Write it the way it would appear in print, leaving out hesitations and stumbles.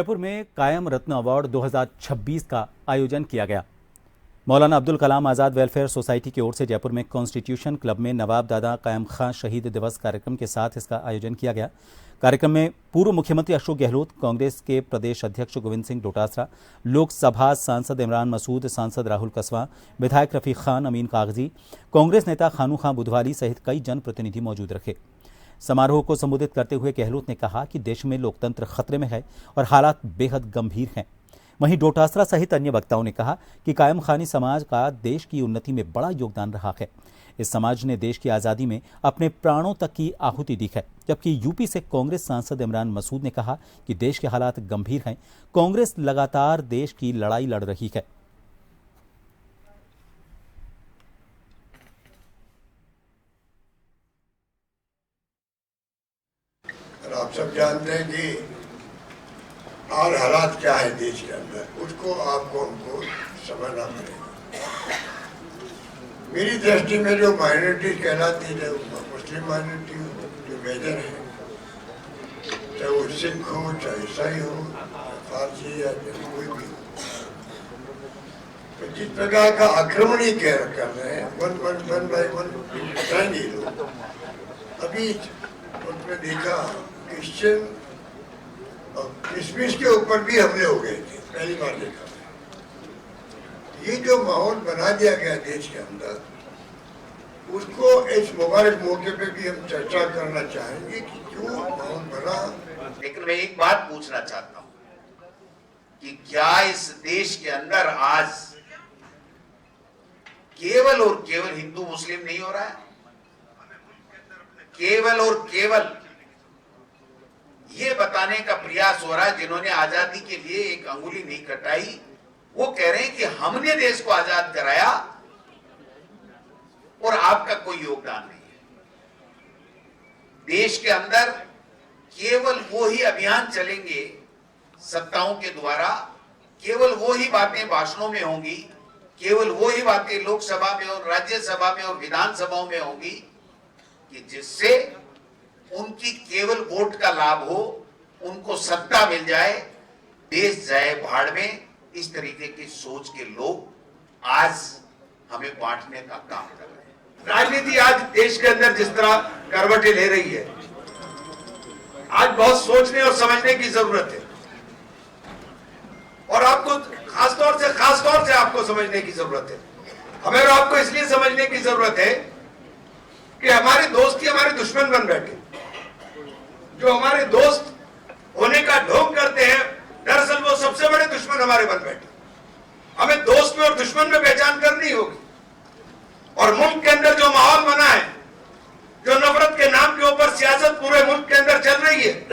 जयपुर में कायम रत्न अवार्ड 2026 का आयोजन किया गया। मौलाना अब्दुल कलाम आज़ाद वेलफेयर सोसाइटी की ओर से जयपुर में कॉन्स्टिट्यूशन क्लब में नवाब दादा कायम खां शहीद दिवस कार्यक्रम के साथ इसका आयोजन किया गया। कार्यक्रम में पूर्व मुख्यमंत्री अशोक गहलोत, कांग्रेस के प्रदेश अध्यक्ष गोविंद सिंह डोटासरा, लोकसभा सांसद इमरान मसूद, सांसद राहुल कसवा, विधायक रफीक खान, अमीन कागजी, कांग्रेस नेता खानू खां बुधवाली सहित कई जनप्रतिनिधि मौजूद रखे। समारोह को संबोधित करते हुए गहलोत ने कहा कि देश में लोकतंत्र खतरे में है और हालात बेहद गंभीर हैं। वहीं डोटासरा सहित अन्य वक्ताओं ने कहा कि कायम खानी समाज का देश की उन्नति में बड़ा योगदान रहा है। इस समाज ने देश की आज़ादी में अपने प्राणों तक की आहुति दी है। जबकि यूपी से कांग्रेस सांसद इमरान मसूद ने कहा कि देश के हालात गंभीर हैं, कांग्रेस लगातार देश की लड़ाई लड़ रही है। आप सब जानते हैं कि आज हालात क्या है देश के अंदर, उसको आपको हमको समझना पड़ेगा। मेरी दृष्टि में जो माइनॉरिटी कहलाती है, मुस्लिम माइनॉरिटी जो मेजर है, चाहे वो सिख हो, चाहे ईसाई हो, फारसी या कोई भी हो, तो जिस प्रकार का आक्रमण ही कर रहे हैं, वन बाय वन बताएंगे लोग। अभी उसमें देखा क्रिश्चियन और क्रिसमस के ऊपर भी हमले हो गए थे, पहली बार देखा। ये जो माहौल बना दिया गया देश के अंदर, उसको इस मुबारक मौके पे भी हम चर्चा करना चाहेंगे कि क्यों माहौल बना। लेकिन मैं एक बात पूछना चाहता हूं कि क्या इस देश के अंदर आज केवल और केवल हिंदू मुस्लिम नहीं हो रहा है? केवल और केवल ये बताने का प्रयास हो रहा है, जिन्होंने आजादी के लिए एक अंगुली नहीं कटाई, वो कह रहे हैं कि हमने देश को आजाद कराया और आपका कोई योगदान नहीं है। देश के अंदर केवल वो ही अभियान चलेंगे सत्ताओं के द्वारा, केवल वो ही बातें भाषणों में होंगी, केवल वो ही बातें लोकसभा में और राज्यसभा में और विधानसभाओं में होंगी कि जिससे उनकी केवल वोट का लाभ हो, उनको सत्ता मिल जाए, देश जाए भाड़ में। इस तरीके की सोच के लोग आज हमें बांटने का काम कर रहे हैं। राजनीति आज देश के अंदर जिस तरह करवटें ले रही है, आज बहुत सोचने और समझने की जरूरत है, और आपको खास तौर से आपको समझने की जरूरत है। हमें और आपको इसलिए समझने की जरूरत है कि हमारे दोस्त ही हमारे दुश्मन बन बैठे। जो हमारे दोस्त होने का ढोंग करते हैं, दरअसल वो सबसे बड़े दुश्मन हमारे बन बैठे। हमें दोस्त में और दुश्मन में पहचान करनी होगी। और मुल्क के अंदर जो माहौल बना है, जो नफरत के नाम के ऊपर सियासत पूरे मुल्क के अंदर चल रही है,